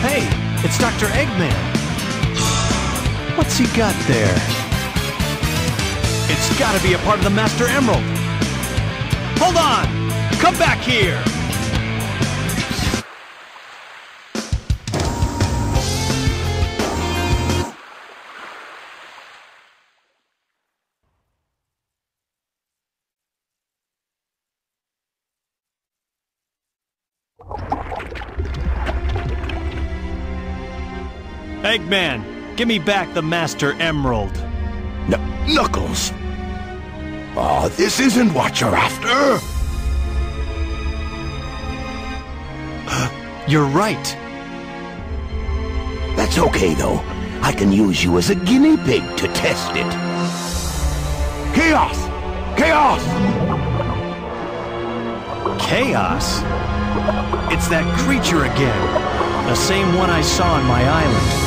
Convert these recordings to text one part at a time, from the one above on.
Hey, it's Dr. Eggman. What's he got there? It's gotta be a part of the Master Emerald. Hold on! Come back here! Eggman, give me back the Master Emerald. Knuckles! Oh, this isn't what you're after! You're right. That's okay, though. I can use you as a guinea pig to test it. Chaos! Chaos! Chaos? It's that creature again. The same one I saw on my island.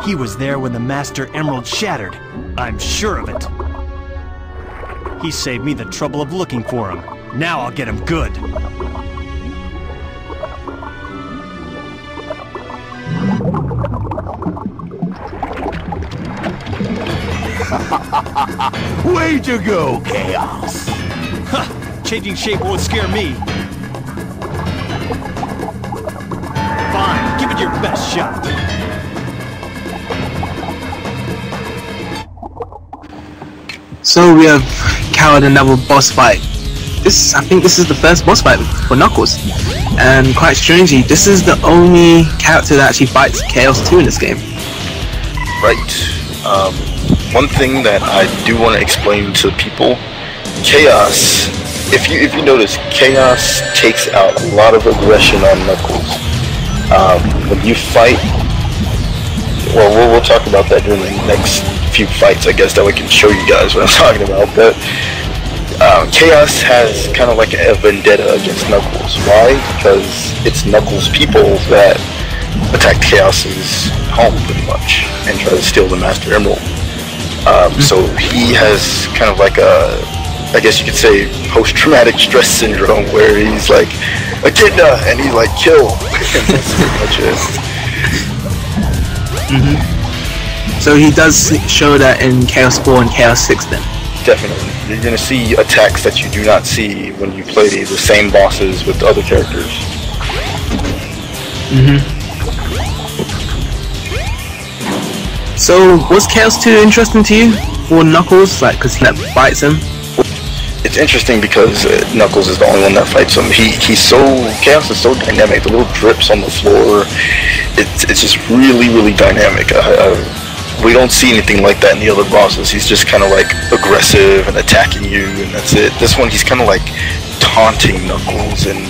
He was there when the Master Emerald shattered. I'm sure of it. He saved me the trouble of looking for him. Now I'll get him good. Way to go, Chaos! Ha! Changing shape won't scare me. Fine, give it your best shot. So we have cowered another boss fight. I think this is the first boss fight for Knuckles. And quite strangely, this is the only character that actually fights Chaos 2 in this game. Right. One thing that I do want to explain to people, Chaos, if you notice, Chaos takes out a lot of aggression on Knuckles. When you fight, well, we'll talk about that during the next few fights, I guess, that we can show you guys what I'm talking about, but Chaos has kind of like a vendetta against Knuckles. Why? Because it's Knuckles' people that attacked Chaos's home, pretty much, and try to steal the Master Emerald. So he has kind of like a, I guess you could say, post-traumatic stress syndrome, where he's like, Echidna, and he's like, kill. And that's pretty much it. So he does show that in Chaos 4 and Chaos 6 then? Definitely. You're going to see attacks that you do not see when you play the same bosses with other characters. So, was Chaos 2 interesting to you for Knuckles? Like, because he fights him? It's interesting because Knuckles is the only one that fights him. Chaos is so dynamic. The little drips on the floor, it's just really dynamic. We don't see anything like that in the other bosses. He's just kind of like aggressive and attacking you, and that's it. This one, he's kind of like taunting Knuckles and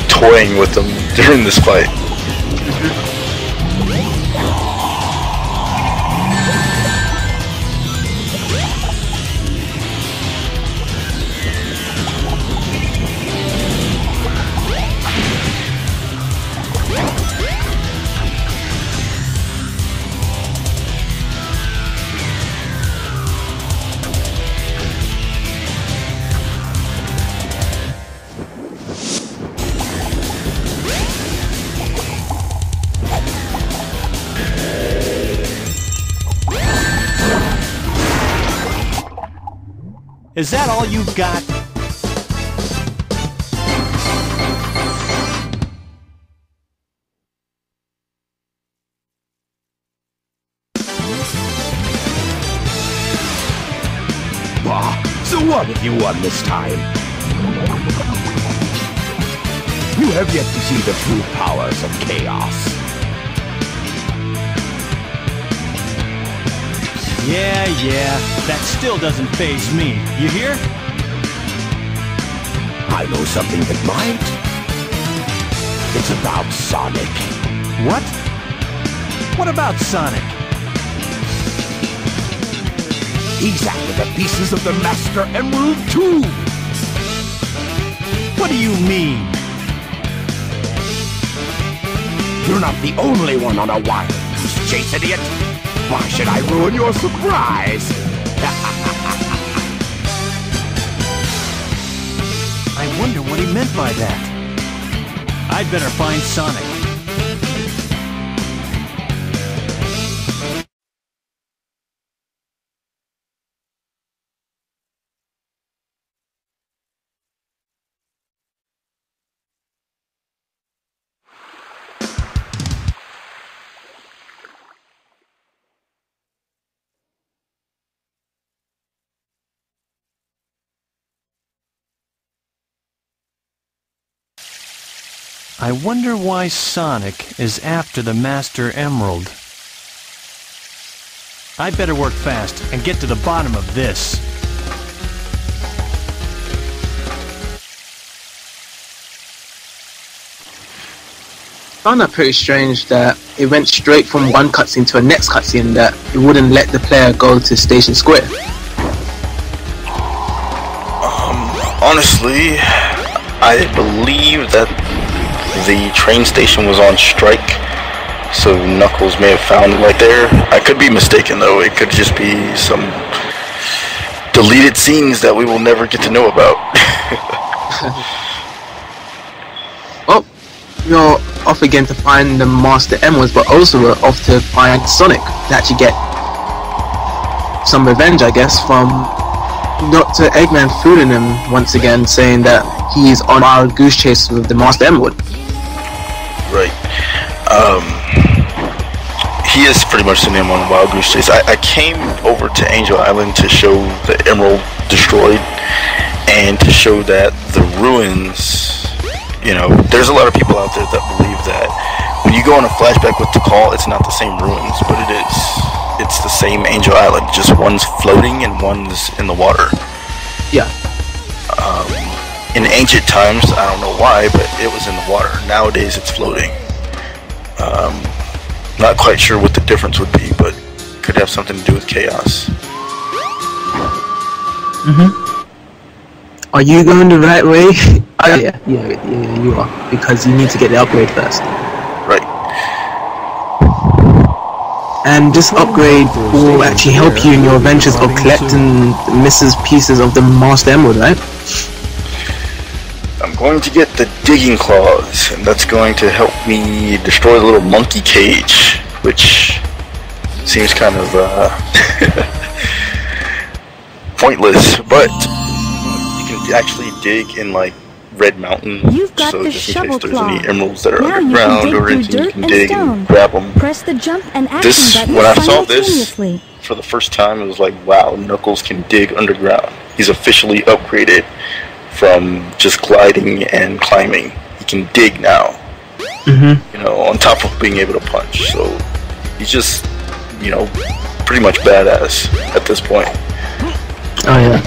toying with him during this fight. Is that all you've got? So what have you won this time? You have yet to see the true powers of Chaos. Yeah, that still doesn't faze me. You hear? I know something that might. It's about Sonic. What? What about Sonic? He's after the pieces of the Master Emerald too. What do you mean? You're not the only one on a wild goose chase, idiot. Why should I ruin your surprise? meant by that. I'd better find Sonic. I wonder why Sonic is after the Master Emerald. I'd better work fast and get to the bottom of this. Found that pretty strange that it went straight from one cutscene to a next cutscene, that it wouldn't let the player go to Station Square. Honestly, I believe that the train station was on strike, so Knuckles may have found it right there. I could be mistaken though, it could just be some deleted scenes that we will never get to know about. Oh, you're off again to find the Master Emeralds, but also we're off to find Sonic to actually get some revenge, I guess, from Dr. Eggman fooling him once again, saying that he's on our goose chase with the Master Emerald. Right. He is pretty much the name on Wild Goose Chase. I came over to Angel Island to show the Emerald destroyed, and to show that the ruins, you know, there's a lot of people out there that believe that when you go on a flashback with the call, it's not the same ruins, but it is. It's the same Angel Island, just one's floating and one's in the water. Yeah. In ancient times, I don't know why, but it was in the water. Nowadays, it's floating. Not quite sure what the difference would be, but could have something to do with chaos. Are you going the right way? Oh, yeah, you are, because you need to get the upgrade first. Right. And this upgrade will actually help you in your adventures of collecting the missing pieces of the Master Emerald, right? I'm going to get the digging claws, and that's going to help me destroy the little monkey cage, which seems kind of pointless, but you can actually dig in like Red Mountain, You've got so the just in case shovel there's claw. any emeralds that are Now underground or anything, you can dig and grab them. Press the jump and action This, button when I saw this simultaneously. for the first time, it was like, wow, Knuckles can dig underground. He's officially upgraded from just gliding and climbing. He can dig now. You know, on top of being able to punch. So he's just, you know, pretty much badass at this point. Oh yeah.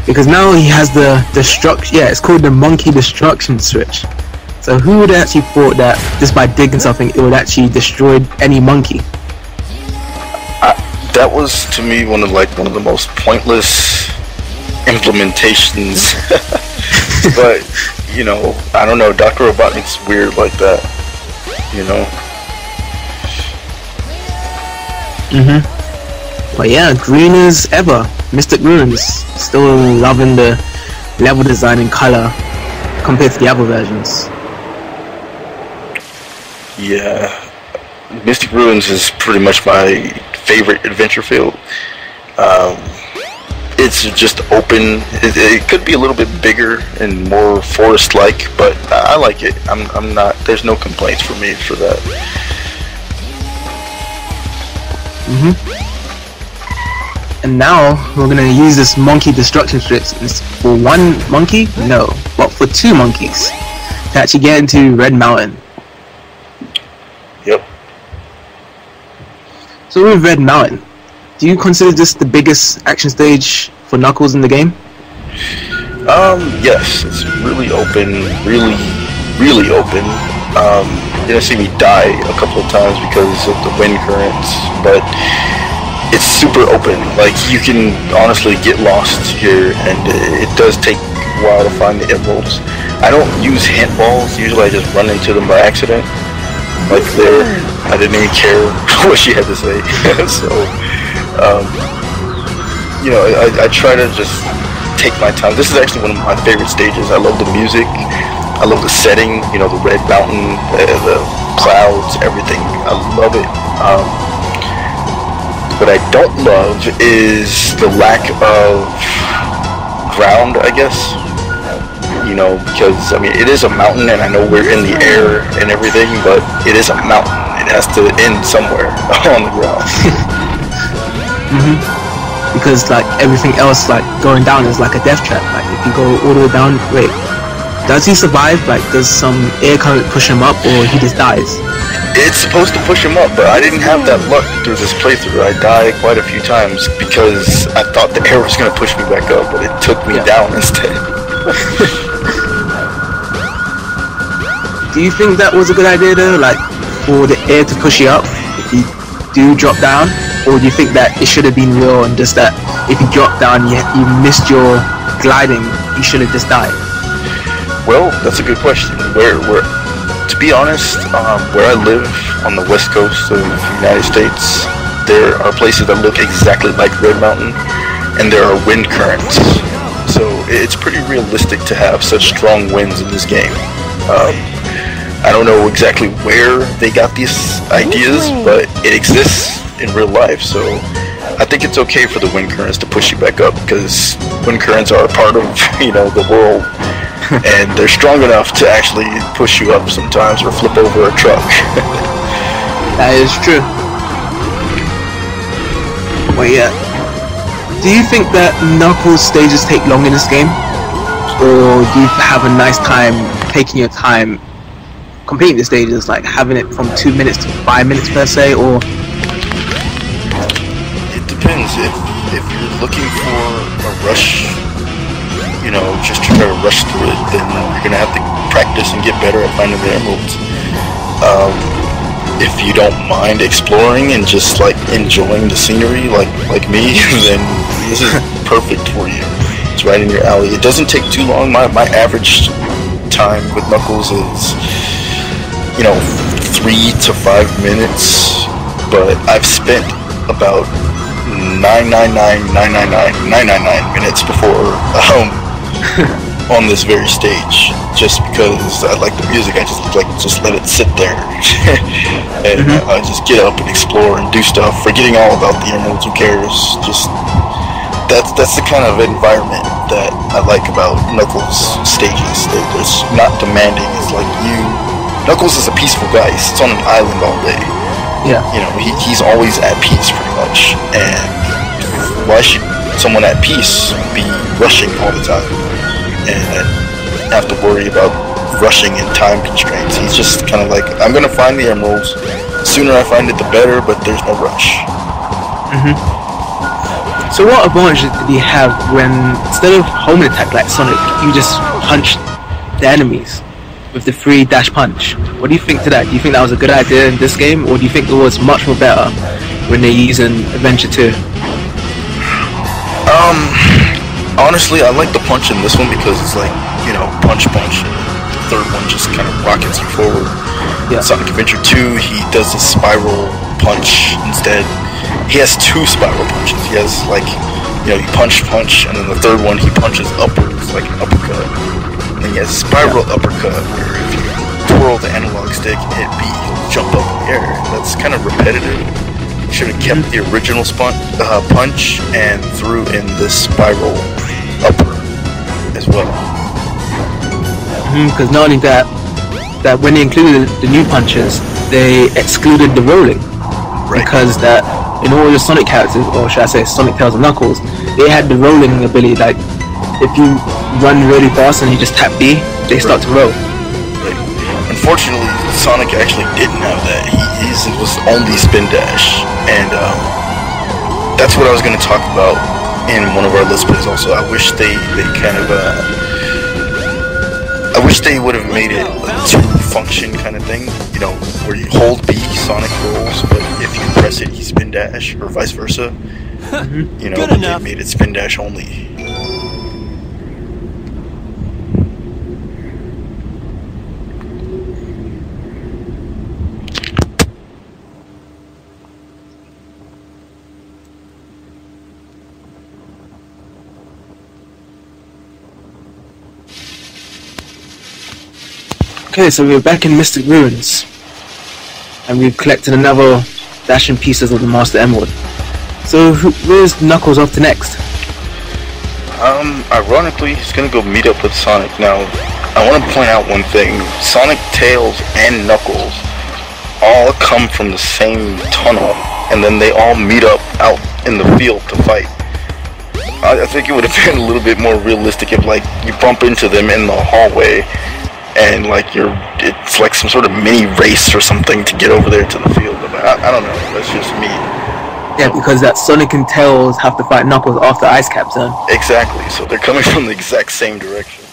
Because now he has the destruction. Yeah, it's called the monkey destruction switch. So who would actually thought that just by digging something, it would actually destroy any monkey? That was to me one of the most pointless implementations. But you know, I don't know. Dr. Robotnik's weird like that. You know. But yeah, green as ever. Mystic Ruins, still loving the level design and color compared to the other versions. Yeah, Mystic Ruins is pretty much my favorite adventure field. It's just open. It could be a little bit bigger and more forest-like, but I like it. I'm not. There's no complaints for me for that. And now we're gonna use this monkey destruction switch for one monkey, no, but for two monkeys to actually get into Red Mountain. Yep. So with Red Mountain, do you consider this the biggest action stage for Knuckles in the game? Yes, it's really open, really open. You're gonna see me die a couple of times because of the wind currents, but it's super open. Like, you can honestly get lost here, and it does take a while to find the emeralds. I don't use hint balls. Usually I just run into them by accident. Like there, I didn't even care what she had to say. So, you know, I try to just take my time. This is actually one of my favorite stages. I love the music. I love the setting. You know, the red mountain, the clouds, everything. I love it. What I don't love is the lack of ground, I guess. You know, because, I mean, it is a mountain, and I know we're in the air and everything, but it is a mountain. It has to end somewhere on the ground. Because, like, everything else, like, going down is like a death trap. Like, if you go all the way down, wait, does he survive? Like, does some air current push him up, or he just dies? It's supposed to push him up, but I didn't have that luck through this playthrough. I died quite a few times because I thought the air was going to push me back up, but it took me down instead. Do you think that was a good idea though, like, for the air to push you up if you do drop down? Or do you think that it should have been real and just that if you drop down you missed your gliding, you should have just died? Well, that's a good question. To be honest, where I live on the west coast of the United States, there are places that look exactly like Red Mountain, and there are wind currents. So it's pretty realistic to have such strong winds in this game. I don't know exactly where they got these ideas, but it exists in real life, so I think it's okay for the wind currents to push you back up, because wind currents are a part of, you know, the world, and they're strong enough to actually push you up sometimes or flip over a truck. That is true. Well, yeah. Do you think that Knuckles stages take long in this game? Or do you have a nice time taking your time completing the stages, like having it from 2 minutes to 5 minutes per se, or? It depends. If you're looking for a rush, you know, just to try to rush through it, then you're gonna have to practice and get better at finding the emeralds. If you don't mind exploring and just like enjoying the scenery like me, then this is perfect for you. It's right in your alley. It doesn't take too long. My average time with Knuckles is, you know, 3 to 5 minutes, but I've spent about 999 minutes before on this very stage, just because I like the music. I just let it sit there and I just get up and explore and do stuff, forgetting all about the emeralds. Who cares? Just that's the kind of environment that I like about Knuckles stages. It's not demanding. It's like Knuckles is a peaceful guy. He sits on an island all day. Yeah. You know, he's always at peace pretty much. And why should someone at peace be rushing all the time and have to worry about rushing and time constraints? He's just kind of like, I'm gonna find the emeralds. The sooner I find it, the better. But there's no rush. So what advantage did he have when, instead of homing attack like Sonic, you just punch the enemies with the free dash punch? What do you think to that? Do you think that was a good idea in this game, or do you think it was much more better when they're using Adventure 2? Honestly, I like the punch in this one because it's like, you know, punch, and the third one just kind of rockets you forward. Yeah. Sonic Adventure 2, he does a spiral punch instead. He has 2 spiral punches. He has, like, you know, you punch, and then the third one he punches upwards, like an uppercut. And he has a spiral uppercut where if you twirl the analog stick and hit B, he'll jump up in the air. That's kind of repetitive. Should have kept the original punch and threw in this spiral upper as well. Because not only that when they included the new punches, they excluded the rolling. Right. Because that in all your Sonic characters, or should I say Sonic, Tails and Knuckles, they had the rolling ability. Like if you run really fast and you just tap B, they start to roll. Right. Unfortunately, Sonic actually didn't have that. His was only spin dash, and that's what I was going to talk about in one of our Let's Plays also. I wish they kind of I wish they would have made it a 2-function kind of thing, you know, where you hold B, Sonic rolls, but if you press it, you spin dash, or vice versa. You know, they made it spin dash only. Okay, so we're back in Mystic Ruins. And we've collected another dashing pieces of the Master Emerald. So where's Knuckles off to next? Ironically, he's gonna go meet up with Sonic. Now, I want to point out one thing. Sonic, Tails, and Knuckles all come from the same tunnel, and then they all meet up out in the field to fight. I think it would have been a little bit more realistic if, like, you bump into them in the hallway, and, like, it's like some sort of mini race or something to get over there to the field. But I don't know, that's just me. Yeah, because that Sonic and Tails have to fight Knuckles after Ice Cap Zone. Exactly, so they're coming from the exact same direction.